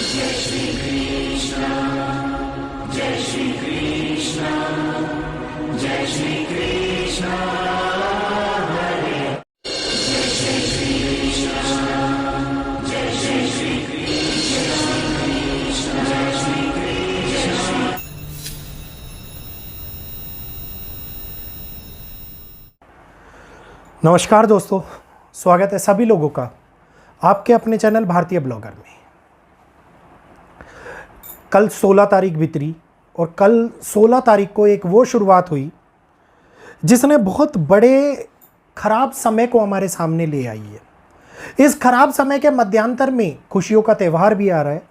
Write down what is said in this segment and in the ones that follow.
जय श्री कृष्ण, जय श्री कृष्ण, जय श्री कृष्ण हरे, जय श्री कृष्ण, जय श्री कृष्ण, जय श्री कृष्ण। नमस्कार दोस्तों, स्वागत है सभी लोगों का आपके अपने चैनल भारतीय ब्लॉगर में। कल 16 तारीख बीती और कल 16 तारीख को एक वो शुरुआत हुई जिसने बहुत बड़े खराब समय को हमारे सामने ले आई है। इस खराब समय के मध्यांतर में खुशियों का त्यौहार भी आ रहा है।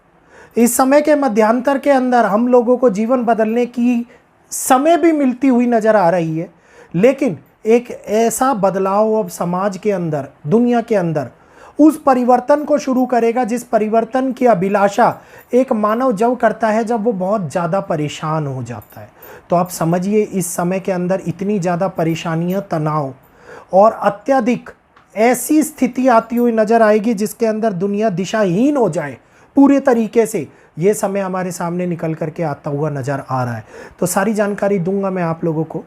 इस समय के मध्यांतर के अंदर हम लोगों को जीवन बदलने की समय भी मिलती हुई नज़र आ रही है, लेकिन एक ऐसा बदलाव अब समाज के अंदर, दुनिया के अंदर उस परिवर्तन को शुरू करेगा जिस परिवर्तन की अभिलाषा एक मानव जब करता है जब वो बहुत ज़्यादा परेशान हो जाता है। तो आप समझिए इस समय के अंदर इतनी ज़्यादा परेशानियां, तनाव और अत्यधिक ऐसी स्थिति आती हुई नज़र आएगी जिसके अंदर दुनिया दिशाहीन हो जाए पूरे तरीके से। ये समय हमारे सामने निकल करके आता हुआ नज़र आ रहा है। तो सारी जानकारी दूंगा मैं आप लोगों को,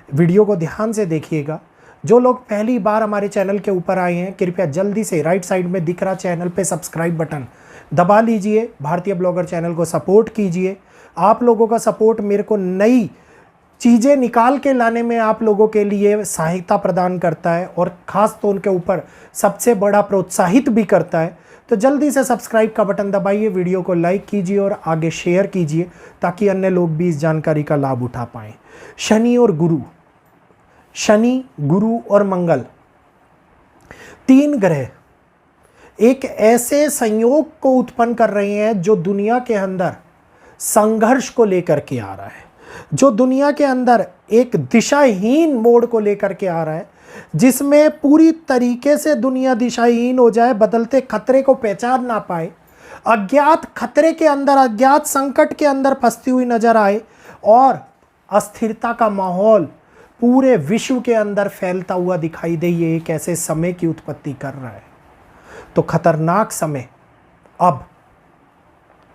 वीडियो को ध्यान से देखिएगा। जो लोग पहली बार हमारे चैनल के ऊपर आए हैं, कृपया जल्दी से राइट साइड में दिख रहा चैनल पे सब्सक्राइब बटन दबा लीजिए, भारतीय ब्लॉगर चैनल को सपोर्ट कीजिए। आप लोगों का सपोर्ट मेरे को नई चीज़ें निकाल के लाने में आप लोगों के लिए सहायता प्रदान करता है और ख़ास तौर के ऊपर सबसे बड़ा प्रोत्साहित भी करता है। तो जल्दी से सब्सक्राइब का बटन दबाइए, वीडियो को लाइक कीजिए और आगे शेयर कीजिए ताकि अन्य लोग भी इस जानकारी का लाभ उठा पाएँ। शनि और गुरु, शनि, गुरु और मंगल, तीन ग्रह एक ऐसे संयोग को उत्पन्न कर रहे हैं जो दुनिया के अंदर संघर्ष को लेकर के आ रहा है, जो दुनिया के अंदर एक दिशाहीन मोड़ को लेकर के आ रहा है, जिसमें पूरी तरीके से दुनिया दिशाहीन हो जाए, बदलते खतरे को पहचान ना पाए, अज्ञात खतरे के अंदर, अज्ञात संकट के अंदर फंसती हुई नजर आए और अस्थिरता का माहौल पूरे विश्व के अंदर फैलता हुआ दिखाई दे। ये एक ऐसे समय की उत्पत्ति कर रहा है। तो खतरनाक समय अब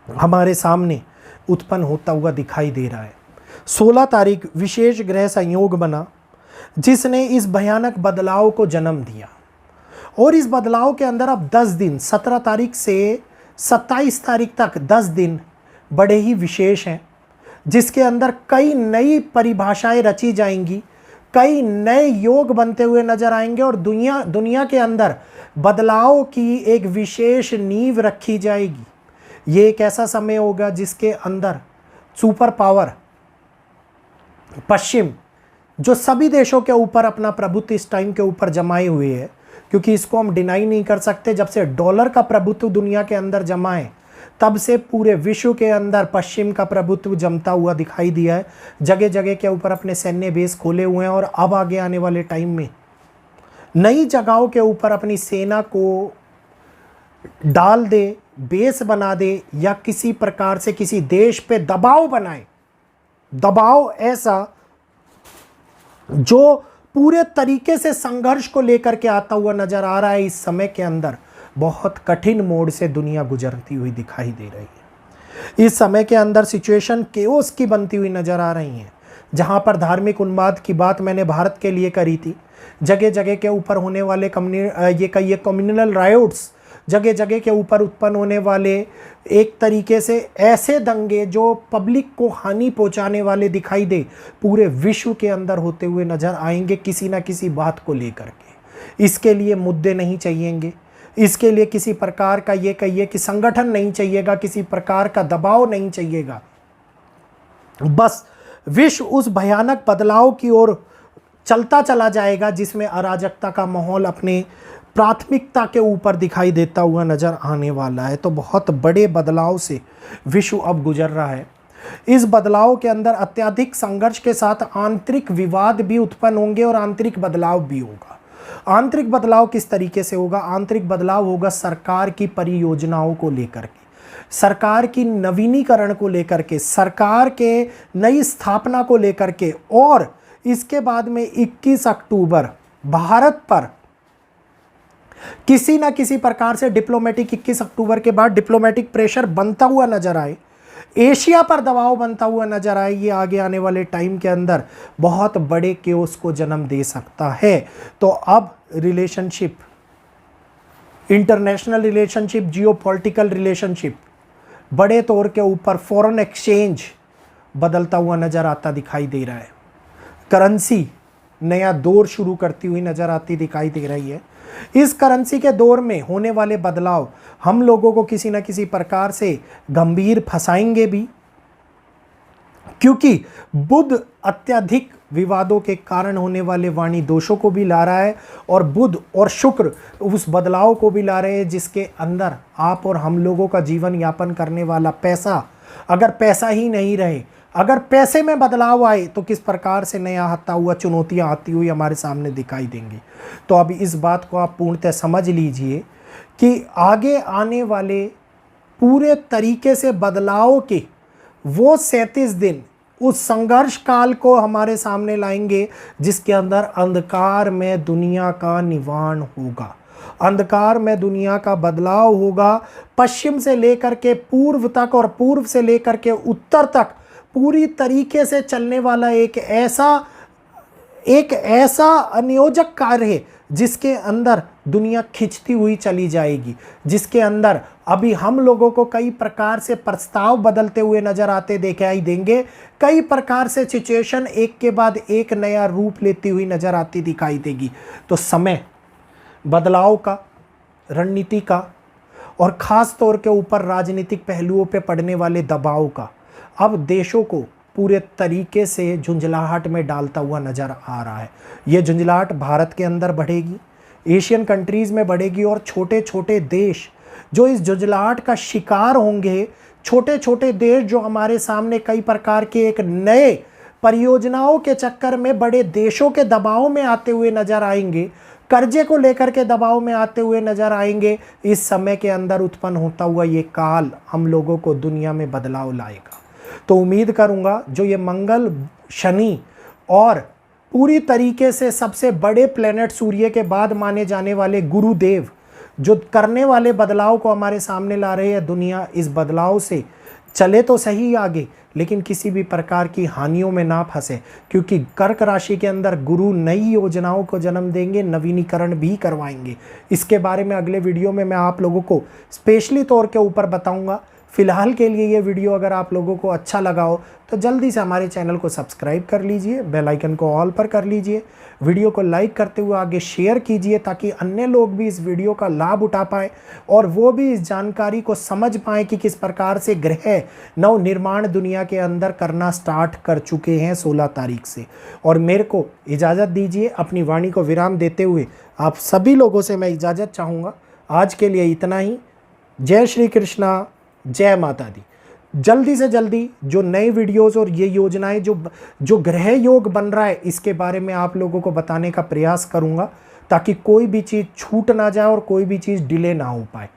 हमारे सामने उत्पन्न होता हुआ दिखाई दे रहा है। 16 तारीख विशेष ग्रह संयोग बना जिसने इस भयानक बदलाव को जन्म दिया और इस बदलाव के अंदर अब 10 दिन, 17 तारीख से 27 तारीख तक 10 दिन बड़े ही विशेष हैं, जिसके अंदर कई नई परिभाषाएं रची जाएंगी, कई नए योग बनते हुए नजर आएंगे और दुनिया के अंदर बदलाव की एक विशेष नींव रखी जाएगी। ये एक ऐसा समय होगा जिसके अंदर सुपर पावर पश्चिम, जो सभी देशों के ऊपर अपना प्रभुत्व इस टाइम के ऊपर जमाए हुए है, क्योंकि इसको हम डिनाई नहीं कर सकते, जब से डॉलर का प्रभुत्व दुनिया के अंदर जमा है तब से पूरे विश्व के अंदर पश्चिम का प्रभुत्व जमता हुआ दिखाई दिया है। जगह जगह के ऊपर अपने सैन्य बेस खोले हुए हैं और अब आगे आने वाले टाइम में नई जगहों के ऊपर अपनी सेना को डाल दे, बेस बना दे या किसी प्रकार से किसी देश पे दबाव बनाए, दबाव ऐसा जो पूरे तरीके से संघर्ष को लेकर के आता हुआ नजर आ रहा है। इस समय के अंदर बहुत कठिन मोड़ से दुनिया गुजरती हुई दिखाई दे रही है। इस समय के अंदर सिचुएशन केओस की बनती हुई नजर आ रही है। जहां पर धार्मिक उन्माद की बात मैंने भारत के लिए करी थी, जगह जगह के ऊपर होने वाले कम्युनल रायोट्स, जगह जगह के ऊपर उत्पन्न होने वाले एक तरीके से ऐसे दंगे जो पब्लिक को हानि पहुंचाने वाले दिखाई दे, पूरे विश्व के अंदर होते हुए नजर आएंगे किसी ना किसी बात को लेकर के। इसके लिए मुद्दे नहीं चाहिएंगे, इसके लिए किसी प्रकार का ये कहिए कि संगठन नहीं चाहिएगा, किसी प्रकार का दबाव नहीं चाहिएगा। बस विश्व उस भयानक बदलाव की ओर चलता चला जाएगा जिसमें अराजकता का माहौल अपने प्राथमिकता के ऊपर दिखाई देता हुआ नजर आने वाला है। तो बहुत बड़े बदलाव से विश्व अब गुजर रहा है। इस बदलाव के अंदर अत्यधिक संघर्ष के साथ आंतरिक विवाद भी उत्पन्न होंगे और आंतरिक बदलाव भी होगा। आंतरिक बदलाव किस तरीके से होगा? आंतरिक बदलाव होगा सरकार की परियोजनाओं को लेकर के, सरकार की नवीनीकरण को लेकर के, सरकार के नई स्थापना को लेकर के, और इसके बाद में 21 अक्टूबर भारत पर किसी ना किसी प्रकार से डिप्लोमेटिक 21 अक्टूबर के बाद डिप्लोमेटिक प्रेशर बनता हुआ नजर आए, एशिया पर दबाव बनता हुआ नजर आए, ये आगे आने वाले टाइम के अंदर बहुत बड़े केओस को जन्म दे सकता है। तो अब relationship, international relationship, geopolitical relationship, बड़े तौर के ऊपर फॉरेन एक्सचेंज बदलता हुआ नजर आता दिखाई दे रहा है। करेंसी नया दौर शुरू करती हुई नजर आती दिखाई दे रही है। इस करेंसी के दौर में होने वाले बदलाव हम लोगों को किसी न किसी प्रकार से गंभीर फंसाएंगे भी, क्योंकि बुध अत्यधिक विवादों के कारण होने वाले वाणी दोषों को भी ला रहा है और बुध और शुक्र उस बदलाव को भी ला रहे हैं जिसके अंदर आप और हम लोगों का जीवन यापन करने वाला पैसा, अगर पैसा ही नहीं रहे, अगर पैसे में बदलाव आए तो किस प्रकार से नया आता हुआ चुनौतियां आती हुई हमारे सामने दिखाई देंगी। तो अब इस बात को आप पूर्णतः समझ लीजिए कि आगे आने वाले पूरे तरीके से बदलाव के वो 37 दिन उस संघर्ष काल को हमारे सामने लाएंगे जिसके अंदर अंधकार में दुनिया का निवारण होगा, अंधकार में दुनिया का बदलाव होगा। पश्चिम से लेकर के पूर्व तक और पूर्व से लेकर के उत्तर तक पूरी तरीके से चलने वाला एक ऐसा अनियोजक कार्य है जिसके अंदर दुनिया खिंचती हुई चली जाएगी, जिसके अंदर अभी हम लोगों को कई प्रकार से प्रस्ताव बदलते हुए नजर आते दिखाई देंगे, कई प्रकार से सिचुएशन एक के बाद एक नया रूप लेती हुई नजर आती दिखाई देगी। तो समय बदलाव का, रणनीति का और ख़ास तौर के ऊपर राजनीतिक पहलुओं पे पड़ने वाले दबाव का अब देशों को पूरे तरीके से झुंझलाहट में डालता हुआ नज़र आ रहा है। ये झुंझलाहट भारत के अंदर बढ़ेगी, एशियन कंट्रीज़ में बढ़ेगी और छोटे छोटे देश जो इस झुंझलाहट का शिकार होंगे, छोटे छोटे देश जो हमारे सामने कई प्रकार के एक नए परियोजनाओं के चक्कर में बड़े देशों के दबाव में आते हुए नज़र आएंगे, कर्जे को लेकर के दबाव में आते हुए नज़र आएंगे। इस समय के अंदर उत्पन्न होता हुआ ये काल हम लोगों को दुनिया में बदलाव लाएगा। तो उम्मीद करूंगा जो ये मंगल, शनि और पूरी तरीके से सबसे बड़े प्लेनेट सूर्य के बाद माने जाने वाले गुरुदेव जो करने वाले बदलाव को हमारे सामने ला रहे हैं, दुनिया इस बदलाव से चले तो सही आगे, लेकिन किसी भी प्रकार की हानियों में ना फंसे, क्योंकि कर्क राशि के अंदर गुरु नई योजनाओं को जन्म देंगे, नवीनीकरण भी करवाएंगे। इसके बारे में अगले वीडियो में मैं आप लोगों को स्पेशली तौर के ऊपर बताऊंगा। फिलहाल के लिए ये वीडियो अगर आप लोगों को अच्छा लगा हो तो जल्दी से हमारे चैनल को सब्सक्राइब कर लीजिए, बेल आइकन को ऑल पर कर लीजिए, वीडियो को लाइक करते हुए आगे शेयर कीजिए ताकि अन्य लोग भी इस वीडियो का लाभ उठा पाएँ और वो भी इस जानकारी को समझ पाएँ कि किस प्रकार से ग्रह नव निर्माण दुनिया के अंदर करना स्टार्ट कर चुके हैं 16 तारीख से। और मेरे को इजाज़त दीजिए, अपनी वाणी को विराम देते हुए आप सभी लोगों से मैं इजाज़त चाहूँगा। आज के लिए इतना ही। जय श्री कृष्णा, जय माता दी। जल्दी से जल्दी जो नए वीडियोस और ये योजनाएं जो ग्रह योग बन रहा है इसके बारे में आप लोगों को बताने का प्रयास करूंगा ताकि कोई भी चीज़ छूट ना जाए और कोई भी चीज़ डिले ना हो पाए।